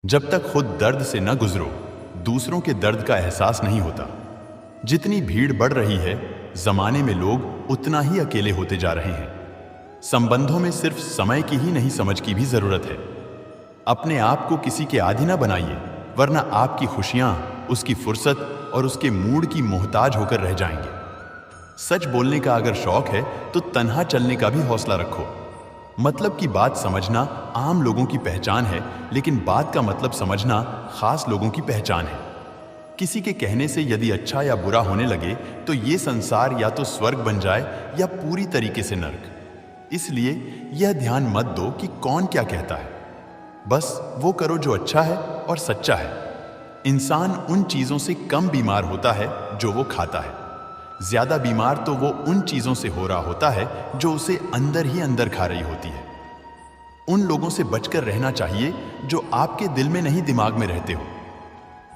जब तक खुद दर्द से न गुजरो, दूसरों के दर्द का एहसास नहीं होता। जितनी भीड़ बढ़ रही है, जमाने में लोग उतना ही अकेले होते जा रहे हैं। संबंधों में सिर्फ समय की ही नहीं, समझ की भी जरूरत है। अपने आप को किसी के आदी ना बनाइए, वरना आपकी खुशियां उसकी फुर्सत और उसके मूड की मोहताज होकर रह जाएंगे। सच बोलने का अगर शौक है तो तन्हा चलने का भी हौसला रखो। मतलब की बात समझना आम लोगों की पहचान है, लेकिन बात का मतलब समझना खास लोगों की पहचान है। किसी के कहने से यदि अच्छा या बुरा होने लगे तो ये संसार या तो स्वर्ग बन जाए या पूरी तरीके से नर्क। इसलिए यह ध्यान मत दो कि कौन क्या कहता है, बस वो करो जो अच्छा है और सच्चा है। इंसान उन चीजों से कम बीमार होता है जो वो खाता है। ज्यादा बीमार तो वो उन चीजों से हो रहा होता है जो उसे अंदर ही अंदर खा रही होती है। उन लोगों से बचकर रहना चाहिए जो आपके दिल में नहीं, दिमाग में रहते हो।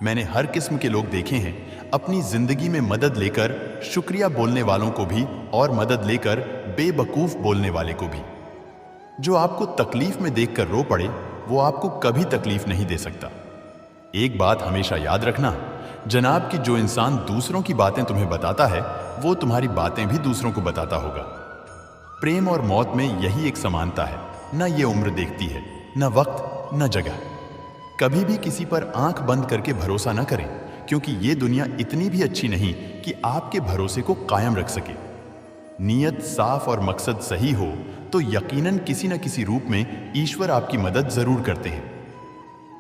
मैंने हर किस्म के लोग देखे हैं, अपनी जिंदगी में मदद लेकर शुक्रिया बोलने वालों को भी और मदद लेकर बेवकूफ बोलने वाले को भी। जो आपको तकलीफ में देखकर रो पड़े, वो आपको कभी तकलीफ नहीं दे सकता। एक बात हमेशा याद रखना, जनाब, कि जो इंसान दूसरों की बातें तुम्हें बताता है, वो तुम्हारी बातें भी दूसरों को बताता होगा। प्रेम और मौत में यही एक समानता है, न ये उम्र देखती है, न वक्त, न जगह। कभी भी किसी पर आंख बंद करके भरोसा न करें, क्योंकि ये दुनिया इतनी भी अच्छी नहीं कि आपके भरोसे को कायम रख सके। नीयत साफ और मकसद सही हो तो यकीनन किसी न किसी रूप में ईश्वर आपकी मदद जरूर करते हैं।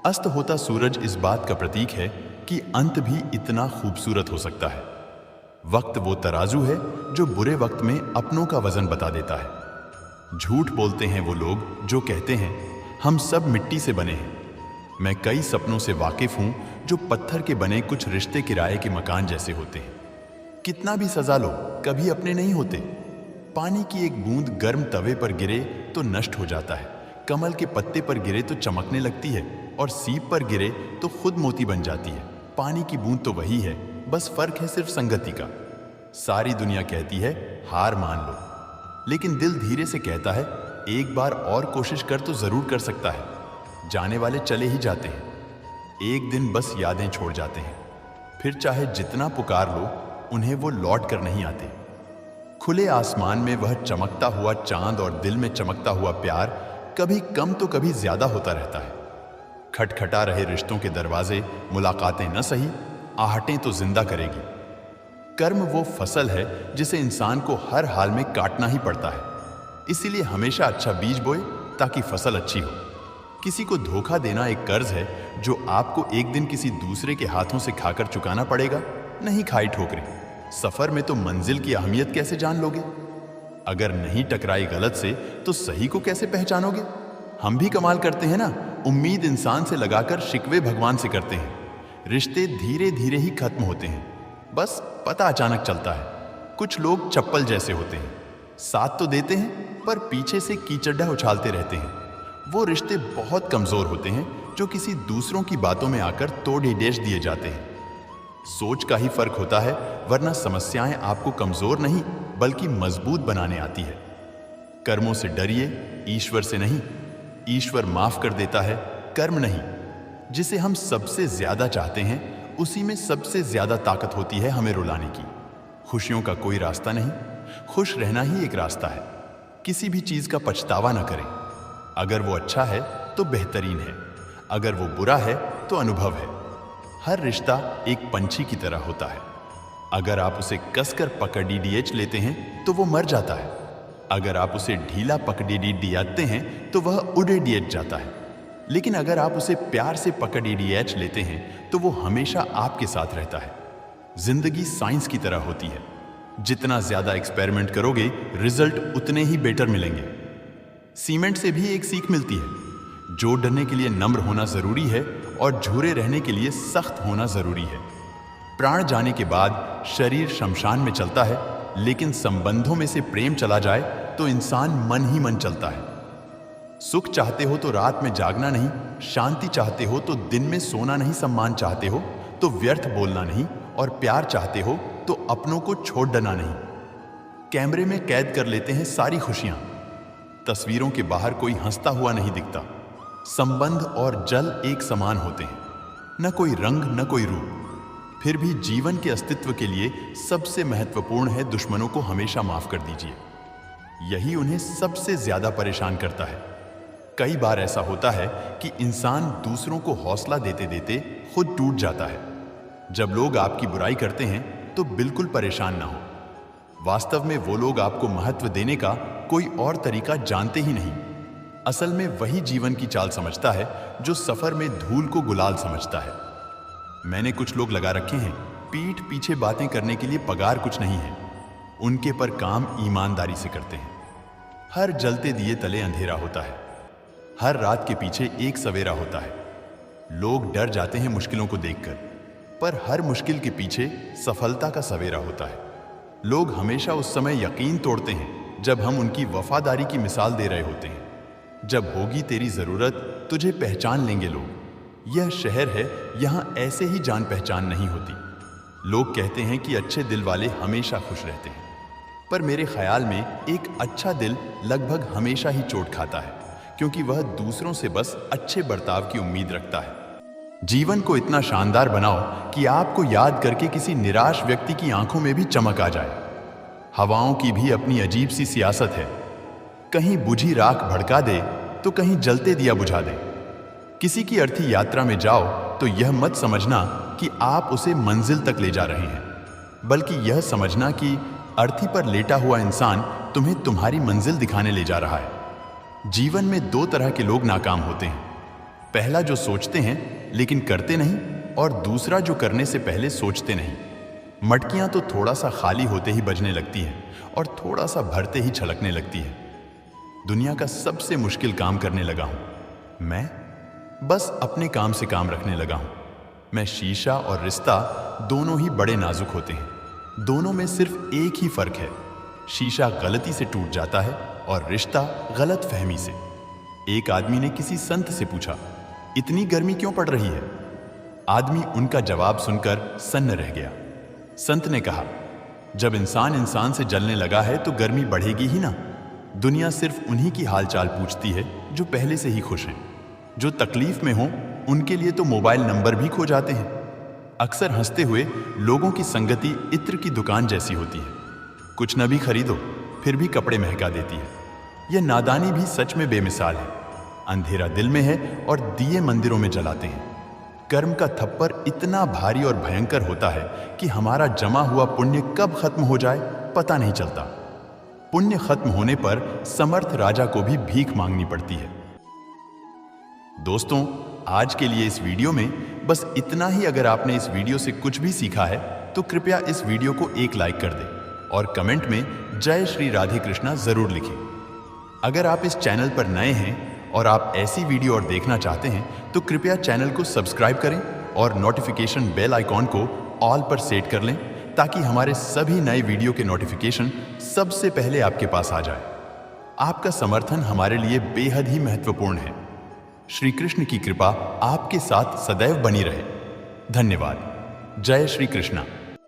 अस्त होता सूरज इस बात का प्रतीक है कि अंत भी इतना खूबसूरत हो सकता है। वक्त वो तराजू है जो बुरे वक्त में अपनों का वजन बता देता है। झूठ बोलते हैं वो लोग जो कहते हैं हम सब मिट्टी से बने हैं। मैं कई सपनों से वाकिफ हूं जो पत्थर के बने कुछ रिश्ते किराए के मकान जैसे होते हैं। कितना भी सजा लो, कभी अपने नहीं होते। पानी की एक बूंद गर्म तवे पर गिरे तो नष्ट हो जाता है, कमल के पत्ते पर गिरे तो चमकने लगती है, और सीप पर गिरे तो खुद मोती बन जाती है। पानी की बूंद तो वही है, बस फर्क है सिर्फ संगति का। सारी दुनिया कहती है हार मान लो, लेकिन दिल धीरे से कहता है एक बार और कोशिश कर तो जरूर कर सकता है। जाने वाले चले ही जाते हैं, एक दिन बस यादें छोड़ जाते हैं, फिर चाहे जितना पुकार लो उन्हें वो लौट कर नहीं आते। खुले आसमान में वह चमकता हुआ चांद और दिल में चमकता हुआ प्यार कभी कम तो कभी ज्यादा होता रहता है। खटखटा रहे रिश्तों के दरवाजे मुलाकातें न सही, आहटें तो जिंदा करेगी। कर्म वो फसल है जिसे इंसान को हर हाल में काटना ही पड़ता है। इसीलिए हमेशा अच्छा बीज बोए ताकि फसल अच्छी हो। किसी को धोखा देना एक कर्ज है जो आपको एक दिन किसी दूसरे के हाथों से खाकर चुकाना पड़ेगा। नहीं खाई ठोकरें, सफर में तो मंजिल की अहमियत कैसे जान लोगे? अगर नहीं टकराई गलत से तो सही को कैसे पहचानोगे? हम भी कमाल करते हैं ना, उम्मीद इंसान से लगाकर शिकवे भगवान से करते हैं। रिश्ते धीरे धीरे ही खत्म होते हैं, बस पता अचानक चलता है। कुछ लोग चप्पल जैसे होते हैं, साथ तो देते हैं पर पीछे से कीचड्ढा उछालते रहते हैं। वो रिश्ते बहुत कमजोर होते हैं जो किसी दूसरों की बातों में आकर तोड़ डेश दिए जाते हैं। सोच का ही फर्क होता है, वरना समस्याएं आपको कमजोर नहीं बल्कि मजबूत बनाने आती है। कर्मों से डरिए, ईश्वर से नहीं। ईश्वर माफ कर देता है, कर्म नहीं। जिसे हम सबसे ज्यादा चाहते हैं उसी में सबसे ज्यादा ताकत होती है हमें रुलाने की। खुशियों का कोई रास्ता नहीं, खुश रहना ही एक रास्ता है। किसी भी चीज का पछतावा न करें। अगर वो अच्छा है तो बेहतरीन है, अगर वो बुरा है तो अनुभव है। हर रिश्ता एक पंछी की तरह होता है। अगर आप उसे कसकर पकड़ डीडीएच लेते हैं तो वो मर जाता है। अगर आप उसे ढीला पकड़ डीडीएचते हैं तो वह उड़े डीएच जाता है। लेकिन अगर आप उसे प्यार से पकड़ डीडीएच लेते हैं तो वो हमेशा आपके साथ रहता है। जिंदगी साइंस की तरह होती है। जितना ज्यादा एक्सपेरिमेंट करोगे, रिजल्ट उतने ही बेटर मिलेंगे। सीमेंट से भी एक सीख मिलती है, जोड़ डरने के लिए नम्र होना जरूरी है और झूरे रहने के लिए सख्त होना जरूरी है। प्राण जाने के बाद शरीर शमशान में चलता है, लेकिन संबंधों में से प्रेम चला जाए तो इंसान मन ही मन चलता है। सुख चाहते हो तो रात में जागना नहीं, शांति चाहते हो तो दिन में सोना नहीं, सम्मान चाहते हो तो व्यर्थ बोलना नहीं, और प्यार चाहते हो तो अपनों को छोड़ डरना नहीं। कैमरे में कैद कर लेते हैं सारी खुशियां, तस्वीरों के बाहर कोई हंसता हुआ नहीं दिखता। संबंध और जल एक समान होते हैं, न कोई रंग न कोई रूप। फिर भी जीवन के अस्तित्व के लिए सबसे महत्वपूर्ण है दुश्मनों को हमेशा माफ कर दीजिए। यही उन्हें सबसे ज्यादा परेशान करता है। कई बार ऐसा होता है कि इंसान दूसरों को हौसला देते देते खुद टूट जाता है। जब लोग आपकी बुराई करते हैं तो बिल्कुल परेशान ना हो। वास्तव में वो लोग आपको महत्व देने का कोई और तरीका जानते ही नहीं। असल में वही जीवन की चाल समझता है जो सफर में धूल को गुलाल समझता है। मैंने कुछ लोग लगा रखे हैं, पीठ पीछे बातें करने के लिए पगार कुछ नहीं है, उनके पर काम ईमानदारी से करते हैं। हर जलते दिए तले अंधेरा होता है, हर रात के पीछे एक सवेरा होता है। लोग डर जाते हैं मुश्किलों को देखकर, पर हर मुश्किल के पीछे सफलता का सवेरा होता है। लोग हमेशा उस समय यकीन तोड़ते हैं जब हम उनकी वफादारी की मिसाल दे रहे होते हैं। जब होगी तेरी जरूरत तुझे पहचान लेंगे लोग। यह शहर है, यहाँ ऐसे ही जान पहचान नहीं होती। लोग कहते हैं कि अच्छे दिल वाले हमेशा खुश रहते हैं, पर मेरे ख्याल में एक अच्छा दिल लगभग हमेशा ही चोट खाता है, क्योंकि वह दूसरों से बस अच्छे बर्ताव की उम्मीद रखता है। जीवन को इतना शानदार बनाओ कि आपको याद करके किसी निराश व्यक्ति की आंखों में भी चमक आ जाए। हवाओं की भी अपनी अजीब सी सियासत है, कहीं बुझी राख भड़का दे तो कहीं जलते दिया बुझा दे। किसी की अर्थी यात्रा में जाओ तो यह मत समझना कि आप उसे मंजिल तक ले जा रहे हैं, बल्कि यह समझना कि अर्थी पर लेटा हुआ इंसान तुम्हें तुम्हारी मंजिल दिखाने ले जा रहा है। जीवन में दो तरह के लोग नाकाम होते हैं, पहला जो सोचते हैं लेकिन करते नहीं, और दूसरा जो करने से पहले सोचते नहीं। मटकियां तो थोड़ा सा खाली होते ही बजने लगती हैं और थोड़ा सा भरते ही छलकने लगती है। दुनिया का सबसे मुश्किल काम करने लगा हूं मैं, बस अपने काम से काम रखने लगा हूं। मैं शीशा और रिश्ता दोनों ही बड़े नाजुक होते हैं। दोनों में सिर्फ एक ही फर्क है, शीशा गलती से टूट जाता है और रिश्ता गलत फहमी से। एक आदमी ने किसी संत से पूछा, इतनी गर्मी क्यों पड़ रही है? आदमी उनका जवाब सुनकर सन्न रह गया। संत ने कहा, जब इंसान इंसान से जलने लगा है तो गर्मी बढ़ेगी ही ना। दुनिया सिर्फ उन्हीं की हालचाल पूछती है जो पहले से ही खुश हैं। जो तकलीफ में हों उनके लिए तो मोबाइल नंबर भी खो जाते हैं। अक्सर हंसते हुए लोगों की संगति इत्र की दुकान जैसी होती है, कुछ न भी खरीदो फिर भी कपड़े महका देती है। यह नादानी भी सच में बेमिसाल है। अंधेरा दिल में है और दिए मंदिरों में जलाते हैं। कर्म का थप्पड़ इतना भारी और भयंकर होता है कि हमारा जमा हुआ पुण्य कब खत्म हो जाए पता नहीं चलता। पुण्य खत्म होने पर समर्थ राजा को भी भीख मांगनी पड़ती है। दोस्तों, आज के लिए इस वीडियो में बस इतना ही। अगर आपने इस वीडियो से कुछ भी सीखा है तो कृपया इस वीडियो को एक लाइक कर दें और कमेंट में जय श्री राधे कृष्णा जरूर लिखें। अगर आप इस चैनल पर नए हैं और आप ऐसी वीडियो और देखना चाहते हैं तो कृपया चैनल को सब्सक्राइब करें और नोटिफिकेशन बेल आइकॉन को ऑल पर सेट कर लें, ताकि हमारे सभी नए वीडियो के नोटिफिकेशन सबसे पहले आपके पास आ जाए। आपका समर्थन हमारे लिए बेहद ही महत्वपूर्ण है। श्री कृष्ण की कृपा आपके साथ सदैव बनी रहे। धन्यवाद। जय श्री कृष्णा।